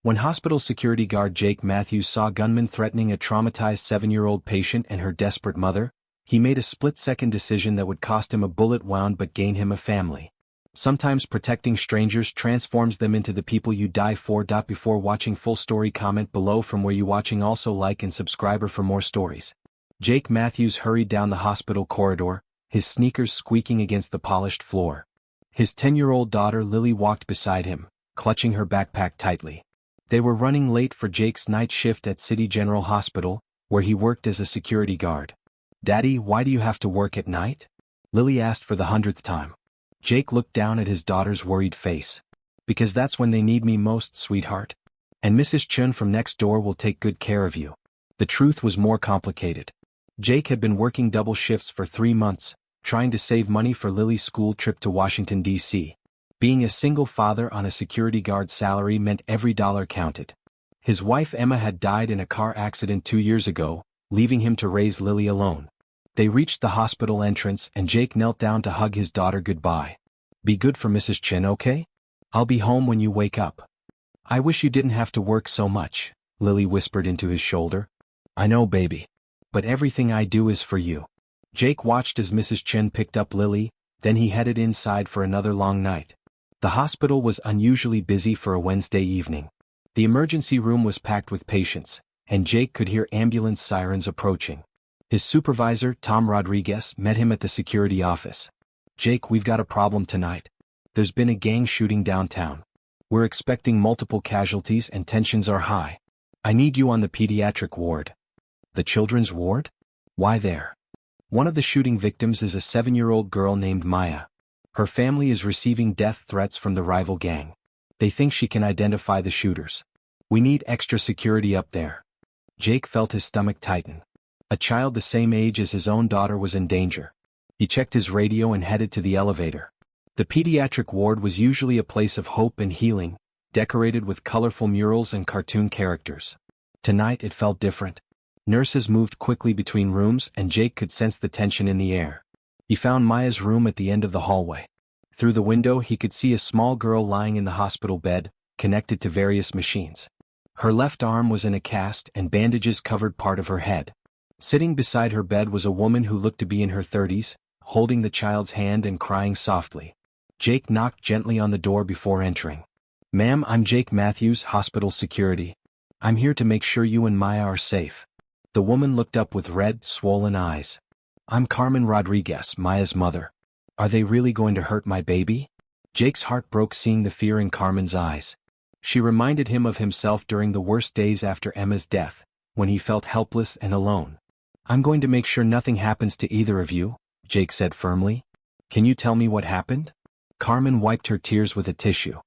When hospital security guard Jake Matthews saw gunmen threatening a traumatized 7-year-old patient and her desperate mother, he made a split-second decision that would cost him a bullet wound but gain him a family. Sometimes protecting strangers transforms them into the people you die for. Before watching full story, comment below from where you watching. Also like and subscribe for more stories. Jake Matthews hurried down the hospital corridor, his sneakers squeaking against the polished floor. His 10-year-old daughter Lily walked beside him, clutching her backpack tightly. They were running late for Jake's night shift at City General Hospital, where he worked as a security guard. "Daddy, why do you have to work at night?" Lily asked for the 100th time. Jake looked down at his daughter's worried face. "Because that's when they need me most, sweetheart. And Mrs. Chun from next door will take good care of you." The truth was more complicated. Jake had been working double shifts for 3 months, trying to save money for Lily's school trip to Washington, D.C. Being a single father on a security guard salary meant every dollar counted. His wife Emma had died in a car accident 2 years ago, leaving him to raise Lily alone. They reached the hospital entrance and Jake knelt down to hug his daughter goodbye. "Be good for Mrs. Chin, okay? I'll be home when you wake up." "I wish you didn't have to work so much," Lily whispered into his shoulder. "I know, baby. But everything I do is for you." Jake watched as Mrs. Chin picked up Lily, then he headed inside for another long night. The hospital was unusually busy for a Wednesday evening. The emergency room was packed with patients, and Jake could hear ambulance sirens approaching. His supervisor, Tom Rodriguez, met him at the security office. "Jake, we've got a problem tonight. There's been a gang shooting downtown. We're expecting multiple casualties and tensions are high. I need you on the pediatric ward." "The children's ward? Why there?" "One of the shooting victims is a 7-year-old girl named Maya. Her family is receiving death threats from the rival gang. They think she can identify the shooters. We need extra security up there." Jake felt his stomach tighten. A child the same age as his own daughter was in danger. He checked his radio and headed to the elevator. The pediatric ward was usually a place of hope and healing, decorated with colorful murals and cartoon characters. Tonight it felt different. Nurses moved quickly between rooms and Jake could sense the tension in the air. He found Maya's room at the end of the hallway. Through the window he could see a small girl lying in the hospital bed, connected to various machines. Her left arm was in a cast and bandages covered part of her head. Sitting beside her bed was a woman who looked to be in her 30s, holding the child's hand and crying softly. Jake knocked gently on the door before entering. "Ma'am, I'm Jake Matthews, hospital security. I'm here to make sure you and Maya are safe." The woman looked up with red, swollen eyes. "I'm Carmen Rodriguez, Maya's mother. Are they really going to hurt my baby?" Jake's heart broke seeing the fear in Carmen's eyes. She reminded him of himself during the worst days after Emma's death, when he felt helpless and alone. "I'm going to make sure nothing happens to either of you," Jake said firmly. "Can you tell me what happened?" Carmen wiped her tears with a tissue.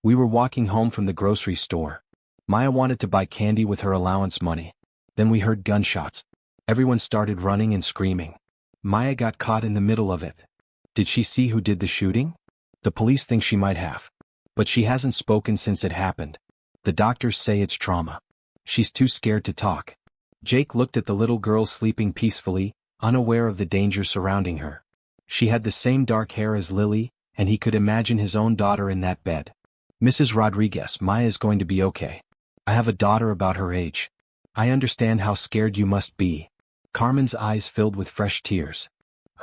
"We were walking home from the grocery store. Maya wanted to buy candy with her allowance money. Then we heard gunshots. Everyone started running and screaming. Maya got caught in the middle of it." "Did she see who did the shooting?" "The police think she might have. But she hasn't spoken since it happened. The doctors say it's trauma. She's too scared to talk." Jake looked at the little girl sleeping peacefully, unaware of the danger surrounding her. She had the same dark hair as Lily, and he could imagine his own daughter in that bed. "Mrs. Rodriguez, Maya is going to be okay. I have a daughter about her age. I understand how scared you must be." Carmen's eyes filled with fresh tears.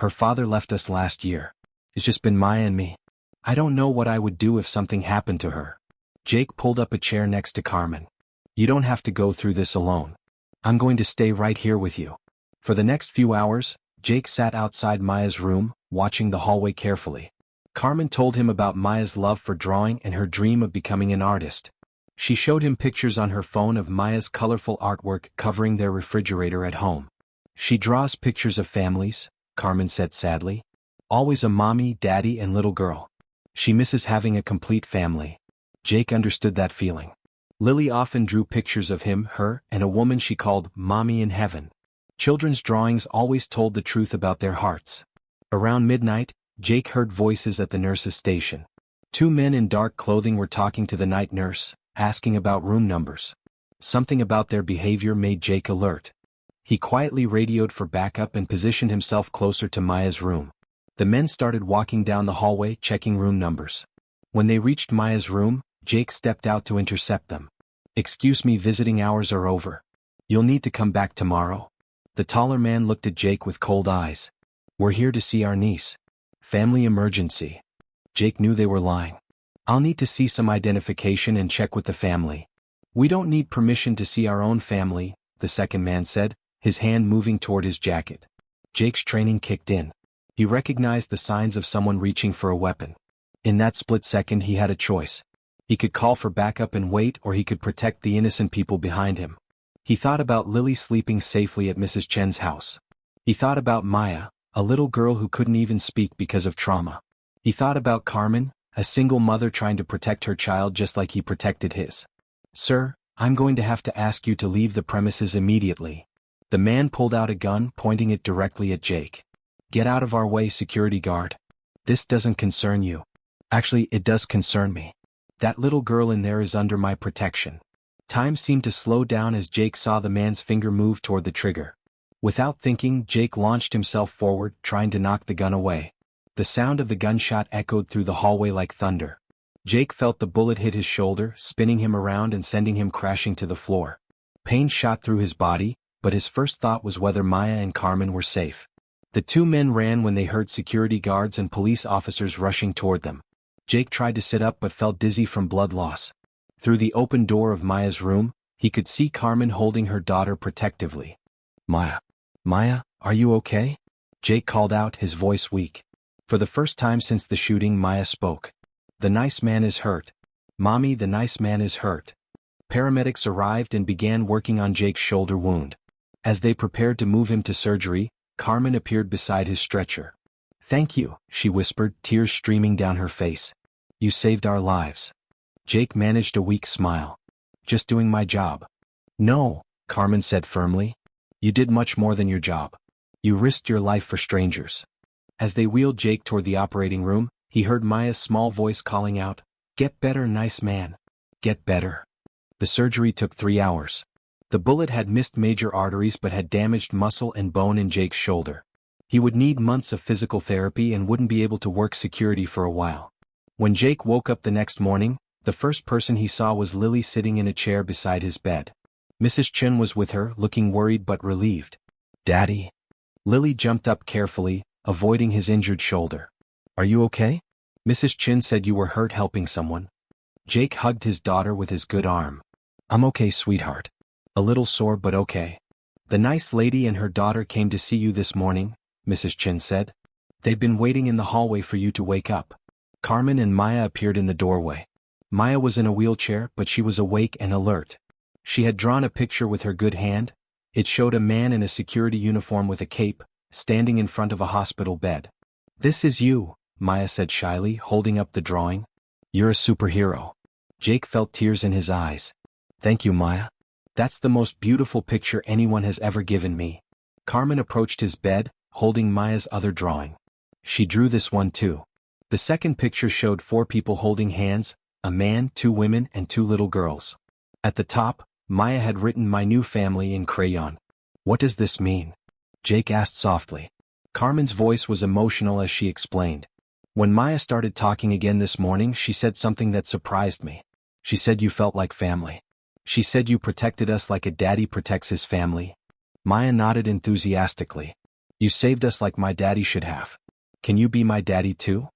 "Her father left us last year. It's just been Maya and me. I don't know what I would do if something happened to her." Jake pulled up a chair next to Carmen. "You don't have to go through this alone. I'm going to stay right here with you." For the next few hours, Jake sat outside Maya's room, watching the hallway carefully. Carmen told him about Maya's love for drawing and her dream of becoming an artist. She showed him pictures on her phone of Maya's colorful artwork covering their refrigerator at home. "She draws pictures of families," Carmen said sadly. "Always a mommy, daddy, and little girl. She misses having a complete family." Jake understood that feeling. Lily often drew pictures of him, her, and a woman she called Mommy in Heaven. Children's drawings always told the truth about their hearts. Around midnight, Jake heard voices at the nurse's station. 2 men in dark clothing were talking to the night nurse, asking about room numbers. Something about their behavior made Jake alert. He quietly radioed for backup and positioned himself closer to Maya's room. The men started walking down the hallway, checking room numbers. When they reached Maya's room, Jake stepped out to intercept them. "Excuse me, visiting hours are over. You'll need to come back tomorrow." The taller man looked at Jake with cold eyes. "We're here to see our niece. Family emergency." Jake knew they were lying. "I'll need to see some identification and check with the family." "We don't need permission to see our own family," the second man said, his hand moving toward his jacket. Jake's training kicked in. He recognized the signs of someone reaching for a weapon. In that split second he had a choice. He could call for backup and wait, or he could protect the innocent people behind him. He thought about Lily sleeping safely at Mrs. Chen's house. He thought about Maya, a little girl who couldn't even speak because of trauma. He thought about Carmen, a single mother trying to protect her child just like he protected his. "Sir, I'm going to have to ask you to leave the premises immediately." The man pulled out a gun, pointing it directly at Jake. "Get out of our way, security guard. This doesn't concern you." "Actually, it does concern me. That little girl in there is under my protection." Time seemed to slow down as Jake saw the man's finger move toward the trigger. Without thinking, Jake launched himself forward, trying to knock the gun away. The sound of the gunshot echoed through the hallway like thunder. Jake felt the bullet hit his shoulder, spinning him around and sending him crashing to the floor. Pain shot through his body, but his first thought was whether Maya and Carmen were safe. The two men ran when they heard security guards and police officers rushing toward them. Jake tried to sit up but felt dizzy from blood loss. Through the open door of Maya's room, he could see Carmen holding her daughter protectively. "Maya. Maya, are you okay?" Jake called out, his voice weak. For the first time since the shooting, Maya spoke. "The nice man is hurt. Mommy, the nice man is hurt." Paramedics arrived and began working on Jake's shoulder wound. As they prepared to move him to surgery, Carmen appeared beside his stretcher. "Thank you," she whispered, tears streaming down her face. "You saved our lives." Jake managed a weak smile. "Just doing my job." "No," Carmen said firmly. "You did much more than your job. You risked your life for strangers." As they wheeled Jake toward the operating room, he heard Maya's small voice calling out, "Get better, nice man. Get better." The surgery took 3 hours. The bullet had missed major arteries but had damaged muscle and bone in Jake's shoulder. He would need months of physical therapy and wouldn't be able to work security for a while. When Jake woke up the next morning, the first person he saw was Lily sitting in a chair beside his bed. Mrs. Chen was with her, looking worried but relieved. "Daddy?" Lily jumped up carefully, avoiding his injured shoulder. "Are you okay?" "Mrs. Chen said you were hurt helping someone." Jake hugged his daughter with his good arm. "I'm okay, sweetheart. A little sore but okay." "The nice lady and her daughter came to see you this morning," Mrs. Chen said. "They've been waiting in the hallway for you to wake up." Carmen and Maya appeared in the doorway. Maya was in a wheelchair, but she was awake and alert. She had drawn a picture with her good hand. It showed a man in a security uniform with a cape, standing in front of a hospital bed. "This is you," Maya said shyly, holding up the drawing. "You're a superhero." Jake felt tears in his eyes. "Thank you, Maya. That's the most beautiful picture anyone has ever given me." Carmen approached his bed, holding Maya's other drawing. She drew this one too. The second picture showed 4 people holding hands, a man, 2 women, and 2 little girls. At the top, Maya had written "My new family" in crayon. "What does this mean?" Jake asked softly. Carmen's voice was emotional as she explained. "When Maya started talking again this morning, she said something that surprised me. She said you felt like family. She said you protected us like a daddy protects his family." Maya nodded enthusiastically. "You saved us like my daddy should have. Can you be my daddy too?"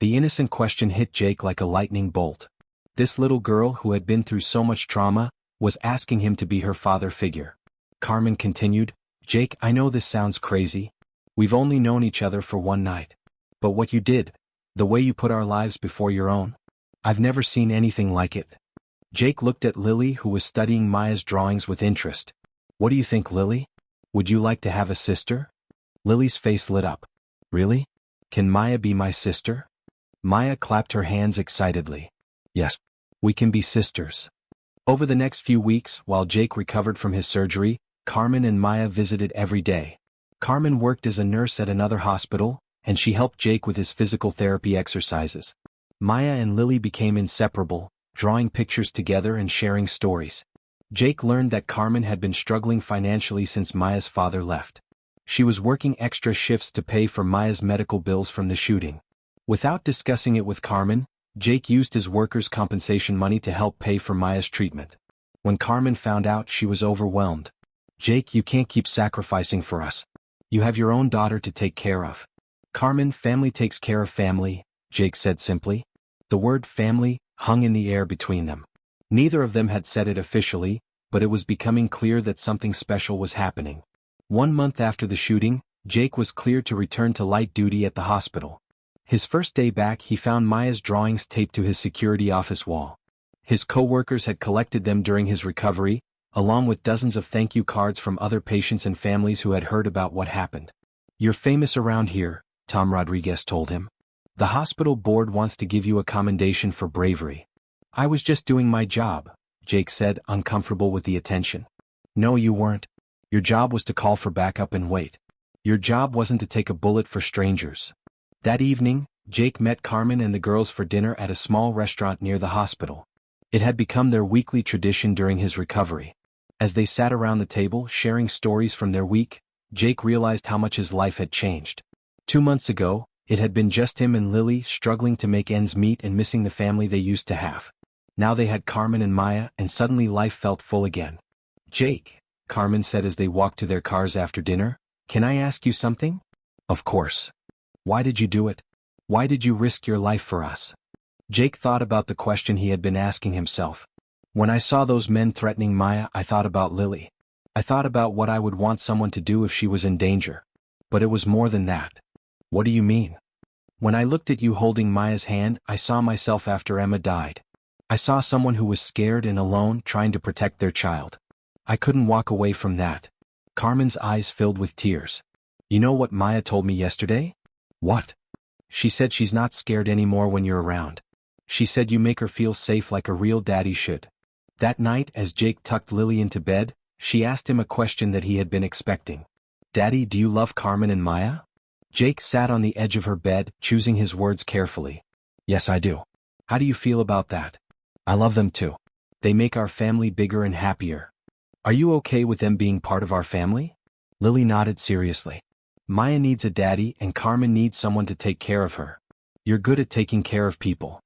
The innocent question hit Jake like a lightning bolt. This little girl who had been through so much trauma was asking him to be her father figure. Carmen continued, "Jake, I know this sounds crazy. We've only known each other for one night. But what you did, the way you put our lives before your own, I've never seen anything like it." Jake looked at Lily, who was studying Maya's drawings with interest. "What do you think, Lily? Would you like to have a sister?" Lily's face lit up. "Really? Can Maya be my sister?" Maya clapped her hands excitedly. "Yes, we can be sisters." Over the next few weeks, while Jake recovered from his surgery, Carmen and Maya visited every day. Carmen worked as a nurse at another hospital, and she helped Jake with his physical therapy exercises. Maya and Lily became inseparable, drawing pictures together and sharing stories. Jake learned that Carmen had been struggling financially since Maya's father left. She was working extra shifts to pay for Maya's medical bills from the shooting. Without discussing it with Carmen, Jake used his workers' compensation money to help pay for Maya's treatment. When Carmen found out, she was overwhelmed. "Jake, you can't keep sacrificing for us. You have your own daughter to take care of." "Carmen, family takes care of family," Jake said simply. The word family hung in the air between them. Neither of them had said it officially, but it was becoming clear that something special was happening. 1 month after the shooting, Jake was cleared to return to light duty at the hospital. His first day back, he found Maya's drawings taped to his security office wall. His co-workers had collected them during his recovery, along with dozens of thank you cards from other patients and families who had heard about what happened. "You're famous around here," Tom Rodriguez told him. "The hospital board wants to give you a commendation for bravery." "I was just doing my job," Jake said, uncomfortable with the attention. "No, you weren't. Your job was to call for backup and wait. Your job wasn't to take a bullet for strangers." That evening, Jake met Carmen and the girls for dinner at a small restaurant near the hospital. It had become their weekly tradition during his recovery. As they sat around the table sharing stories from their week, Jake realized how much his life had changed. 2 months ago, it had been just him and Lily, struggling to make ends meet and missing the family they used to have. Now they had Carmen and Maya, and suddenly life felt full again. "Jake," Carmen said as they walked to their cars after dinner, "can I ask you something?" "Of course." "Why did you do it? Why did you risk your life for us?" Jake thought about the question he had been asking himself. "When I saw those men threatening Maya, I thought about Lily. I thought about what I would want someone to do if she was in danger. But it was more than that." "What do you mean?" "When I looked at you holding Maya's hand, I saw myself after Emma died. I saw someone who was scared and alone, trying to protect their child. I couldn't walk away from that." Carmen's eyes filled with tears. "You know what Maya told me yesterday?" "What?" "She said she's not scared anymore when you're around. She said you make her feel safe like a real daddy should." That night, as Jake tucked Lily into bed, she asked him a question that he had been expecting. "Daddy, do you love Carmen and Maya?" Jake sat on the edge of her bed, choosing his words carefully. "Yes, I do." "How do you feel about that?" "I love them too. They make our family bigger and happier." "Are you okay with them being part of our family?" Lily nodded seriously. "Maya needs a daddy and Carmen needs someone to take care of her. You're good at taking care of people."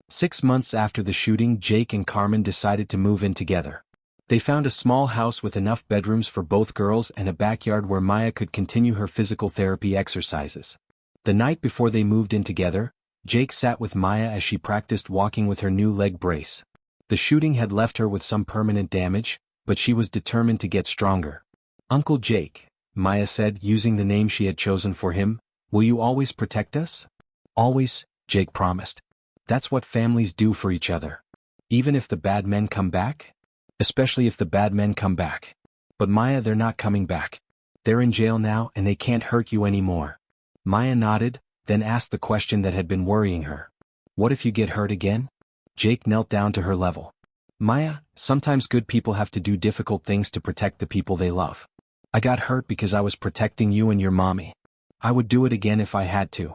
6 months after the shooting, Jake and Carmen decided to move in together. They found a small house with enough bedrooms for both girls and a backyard where Maya could continue her physical therapy exercises. The night before they moved in together, Jake sat with Maya as she practiced walking with her new leg brace. The shooting had left her with some permanent damage, but she was determined to get stronger. "Uncle Jake," Maya said, using the name she had chosen for him, "will you always protect us?" "Always," Jake promised. "That's what families do for each other. Even if the bad men come back?" "Especially if the bad men come back." "But Maya, they're not coming back. They're in jail now and they can't hurt you anymore." Maya nodded, then asked the question that had been worrying her. "What if you get hurt again?" Jake knelt down to her level. "Maya, sometimes good people have to do difficult things to protect the people they love. I got hurt because I was protecting you and your mommy. I would do it again if I had to.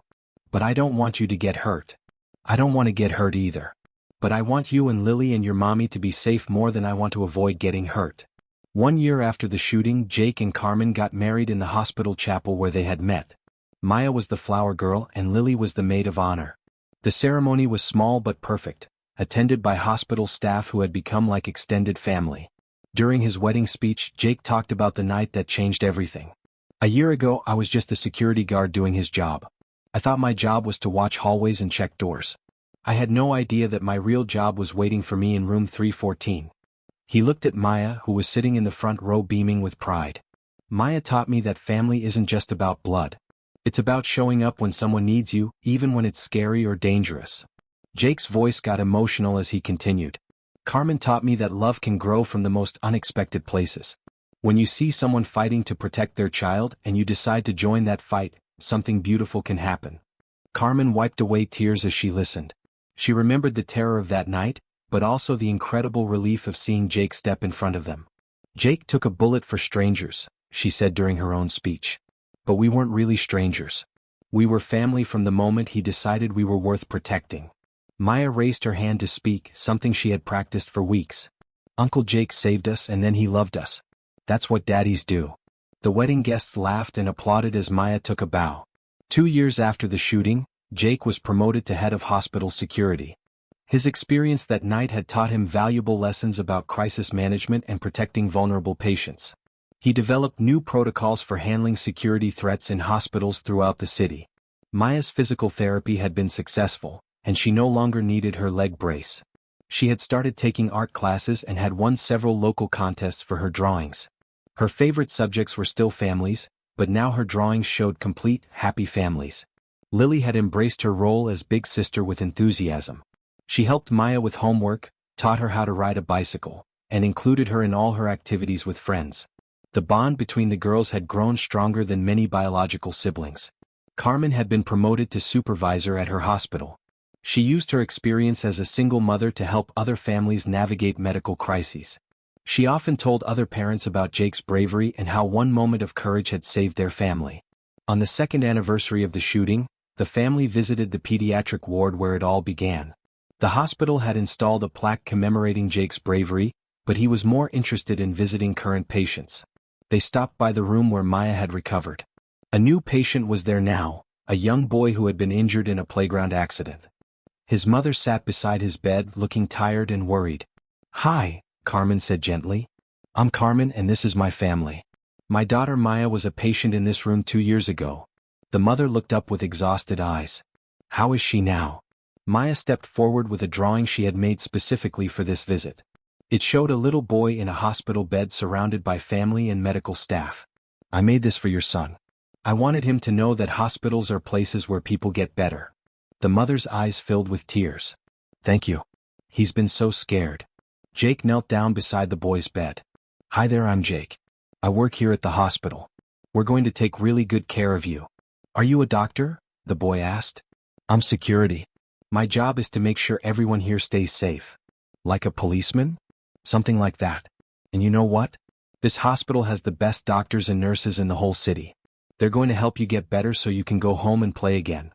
But I don't want you to get hurt. I don't want to get hurt either. But I want you and Lily and your mommy to be safe more than I want to avoid getting hurt." 1 year after the shooting, Jake and Carmen got married in the hospital chapel where they had met. Maya was the flower girl and Lily was the maid of honor. The ceremony was small but perfect, attended by hospital staff who had become like extended family. During his wedding speech, Jake talked about the night that changed everything. "A year ago, I was just a security guard doing his job. I thought my job was to watch hallways and check doors. I had no idea that my real job was waiting for me in room 314. He looked at Maya, who was sitting in the front row beaming with pride. "Maya taught me that family isn't just about blood. It's about showing up when someone needs you, even when it's scary or dangerous." Jake's voice got emotional as he continued. "Carmen taught me that love can grow from the most unexpected places. When you see someone fighting to protect their child and you decide to join that fight, something beautiful can happen." Carmen wiped away tears as she listened. She remembered the terror of that night, but also the incredible relief of seeing Jake step in front of them. "Jake took a bullet for strangers," she said during her own speech. "But we weren't really strangers. We were family from the moment he decided we were worth protecting." Maya raised her hand to speak, something she had practiced for weeks. "Uncle Jake saved us and then he loved us. That's what daddies do." The wedding guests laughed and applauded as Maya took a bow. 2 years after the shooting, Jake was promoted to head of hospital security. His experience that night had taught him valuable lessons about crisis management and protecting vulnerable patients. He developed new protocols for handling security threats in hospitals throughout the city. Maya's physical therapy had been successful, and she no longer needed her leg brace. She had started taking art classes and had won several local contests for her drawings. Her favorite subjects were still families, but now her drawings showed complete, happy families. Lily had embraced her role as big sister with enthusiasm. She helped Maya with homework, taught her how to ride a bicycle, and included her in all her activities with friends. The bond between the girls had grown stronger than many biological siblings. Carmen had been promoted to supervisor at her hospital. She used her experience as a single mother to help other families navigate medical crises. She often told other parents about Jake's bravery and how one moment of courage had saved their family. On the second anniversary of the shooting, the family visited the pediatric ward where it all began. The hospital had installed a plaque commemorating Jake's bravery, but he was more interested in visiting current patients. They stopped by the room where Maya had recovered. A new patient was there now, a young boy who had been injured in a playground accident. His mother sat beside his bed looking tired and worried. "Hi," Carmen said gently. "I'm Carmen and this is my family. My daughter Maya was a patient in this room 2 years ago." The mother looked up with exhausted eyes. "How is she now?" Maya stepped forward with a drawing she had made specifically for this visit. It showed a little boy in a hospital bed surrounded by family and medical staff. "I made this for your son. I wanted him to know that hospitals are places where people get better." The mother's eyes filled with tears. "Thank you. He's been so scared." Jake knelt down beside the boy's bed. "Hi there, I'm Jake. I work here at the hospital. We're going to take really good care of you." "Are you a doctor?" the boy asked. "I'm security. My job is to make sure everyone here stays safe." "Like a policeman?" "Something like that. And you know what? This hospital has the best doctors and nurses in the whole city. They're going to help you get better so you can go home and play again."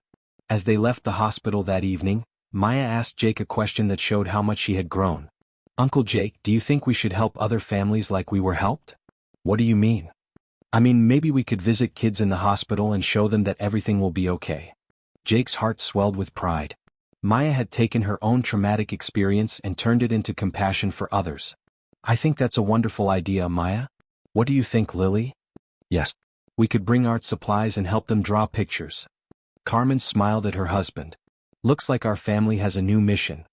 As they left the hospital that evening, Maya asked Jake a question that showed how much she had grown. "Uncle Jake, do you think we should help other families like we were helped?" "What do you mean?" "I mean, maybe we could visit kids in the hospital and show them that everything will be okay." Jake's heart swelled with pride. Maya had taken her own traumatic experience and turned it into compassion for others. "I think that's a wonderful idea, Maya. What do you think, Lily?" "Yes. We could bring art supplies and help them draw pictures." Carmen smiled at her husband. "Looks like our family has a new mission."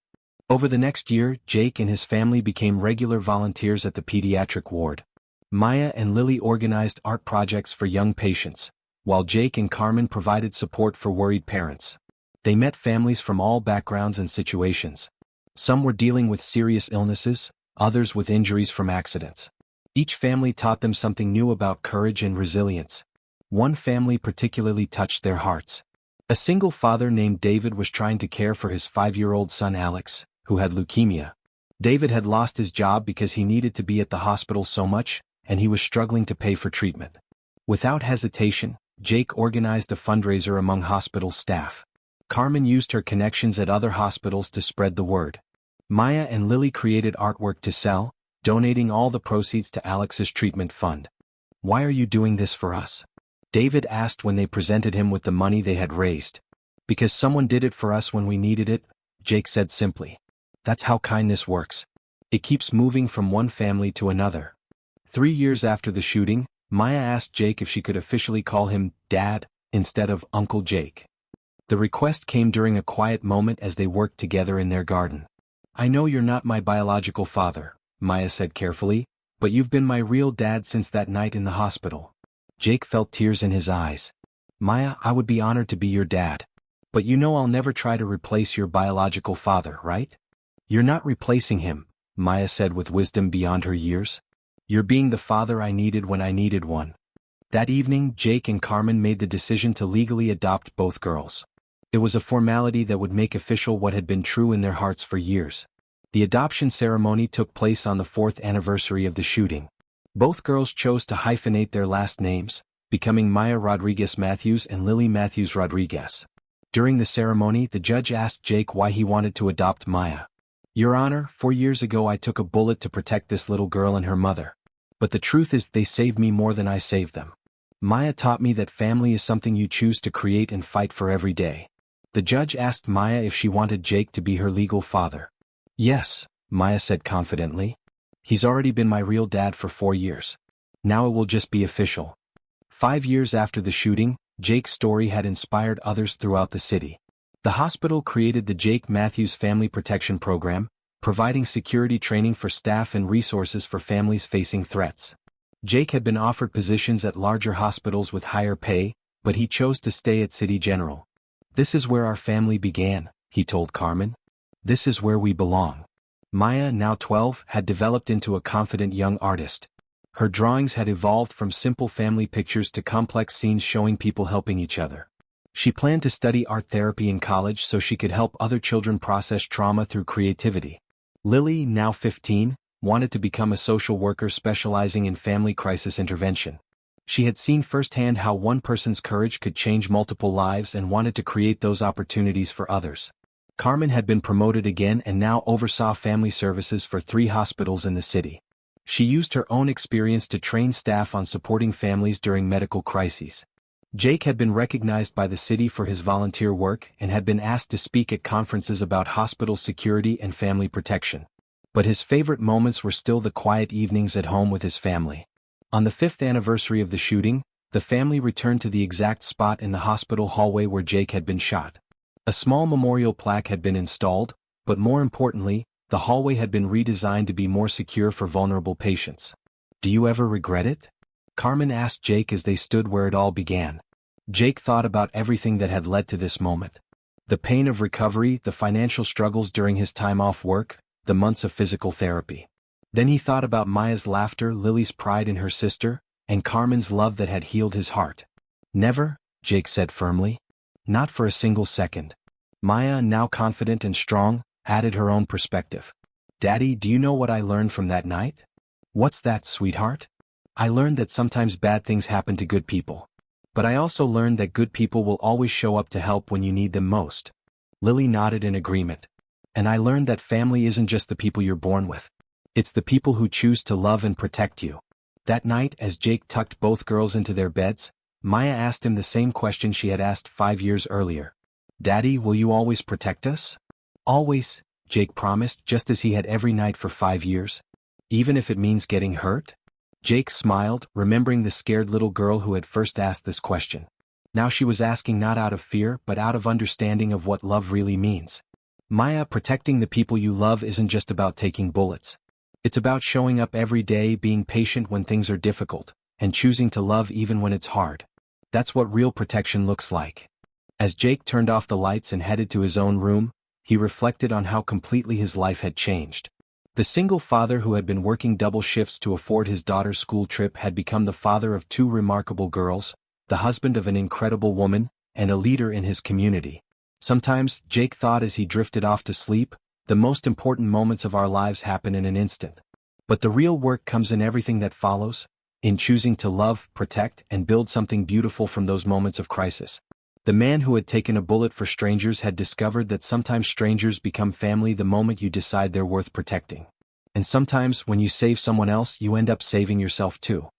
Over the next year, Jake and his family became regular volunteers at the pediatric ward. Maya and Lily organized art projects for young patients, while Jake and Carmen provided support for worried parents. They met families from all backgrounds and situations. Some were dealing with serious illnesses, others with injuries from accidents. Each family taught them something new about courage and resilience. One family particularly touched their hearts. A single father named David was trying to care for his 5-year-old son Alex, who had leukemia. David had lost his job because he needed to be at the hospital so much, and he was struggling to pay for treatment. Without hesitation, Jake organized a fundraiser among hospital staff. Carmen used her connections at other hospitals to spread the word. Maya and Lily created artwork to sell, donating all the proceeds to Alex's treatment fund. "Why are you doing this for us?" David asked when they presented him with the money they had raised. "Because someone did it for us when we needed it," Jake said simply. "That's how kindness works. It keeps moving from one family to another." 3 years after the shooting, Maya asked Jake if she could officially call him Dad instead of Uncle Jake. The request came during a quiet moment as they worked together in their garden. "I know you're not my biological father," Maya said carefully, "but you've been my real dad since that night in the hospital." Jake felt tears in his eyes. "Maya, I would be honored to be your dad. But you know I'll never try to replace your biological father, right?" "You're not replacing him," Maya said with wisdom beyond her years. "You're being the father I needed when I needed one." That evening, Jake and Carmen made the decision to legally adopt both girls. It was a formality that would make official what had been true in their hearts for years. The adoption ceremony took place on the 4th anniversary of the shooting. Both girls chose to hyphenate their last names, becoming Maya Rodriguez Matthews and Lily Matthews Rodriguez. During the ceremony, the judge asked Jake why he wanted to adopt Maya. "Your Honor, 4 years ago I took a bullet to protect this little girl and her mother. But the truth is they saved me more than I saved them. Maya taught me that family is something you choose to create and fight for every day." The judge asked Maya if she wanted Jake to be her legal father. Yes, Maya said confidently. He's already been my real dad for 4 years. Now it will just be official. 5 years after the shooting, Jake's story had inspired others throughout the city. The hospital created the Jake Matthews Family Protection Program, providing security training for staff and resources for families facing threats. Jake had been offered positions at larger hospitals with higher pay, but he chose to stay at City General. This is where our family began, he told Carmen. This is where we belong. Maya, now 12, had developed into a confident young artist. Her drawings had evolved from simple family pictures to complex scenes showing people helping each other. She planned to study art therapy in college so she could help other children process trauma through creativity. Lily, now 15, wanted to become a social worker specializing in family crisis intervention. She had seen firsthand how one person's courage could change multiple lives and wanted to create those opportunities for others. Carmen had been promoted again and now oversaw family services for 3 hospitals in the city. She used her own experience to train staff on supporting families during medical crises. Jake had been recognized by the city for his volunteer work and had been asked to speak at conferences about hospital security and family protection. But his favorite moments were still the quiet evenings at home with his family. On the 5th anniversary of the shooting, the family returned to the exact spot in the hospital hallway where Jake had been shot. A small memorial plaque had been installed, but more importantly, the hallway had been redesigned to be more secure for vulnerable patients. Do you ever regret it? Carmen asked Jake as they stood where it all began. Jake thought about everything that had led to this moment. The pain of recovery, the financial struggles during his time off work, the months of physical therapy. Then he thought about Maya's laughter, Lily's pride in her sister, and Carmen's love that had healed his heart. Never, Jake said firmly. Not for a single second. Maya, now confident and strong, added her own perspective. Daddy, do you know what I learned from that night? What's that, sweetheart? I learned that sometimes bad things happen to good people. But I also learned that good people will always show up to help when you need them most. Lily nodded in agreement. And I learned that family isn't just the people you're born with. It's the people who choose to love and protect you. That night, as Jake tucked both girls into their beds, Maya asked him the same question she had asked 5 years earlier. Daddy, will you always protect us? Always, Jake promised, just as he had every night for 5 years. Even if it means getting hurt? Jake smiled, remembering the scared little girl who had first asked this question. Now she was asking not out of fear but out of understanding of what love really means. Maya, protecting the people you love isn't just about taking bullets. It's about showing up every day, being patient when things are difficult, and choosing to love even when it's hard. That's what real protection looks like. As Jake turned off the lights and headed to his own room, he reflected on how completely his life had changed. The single father who had been working double shifts to afford his daughter's school trip had become the father of 2 remarkable girls, the husband of an incredible woman, and a leader in his community. Sometimes, Jake thought as he drifted off to sleep, the most important moments of our lives happen in an instant. But the real work comes in everything that follows, in choosing to love, protect, and build something beautiful from those moments of crisis. The man who had taken a bullet for strangers had discovered that sometimes strangers become family the moment you decide they're worth protecting. And sometimes, when you save someone else, you end up saving yourself too.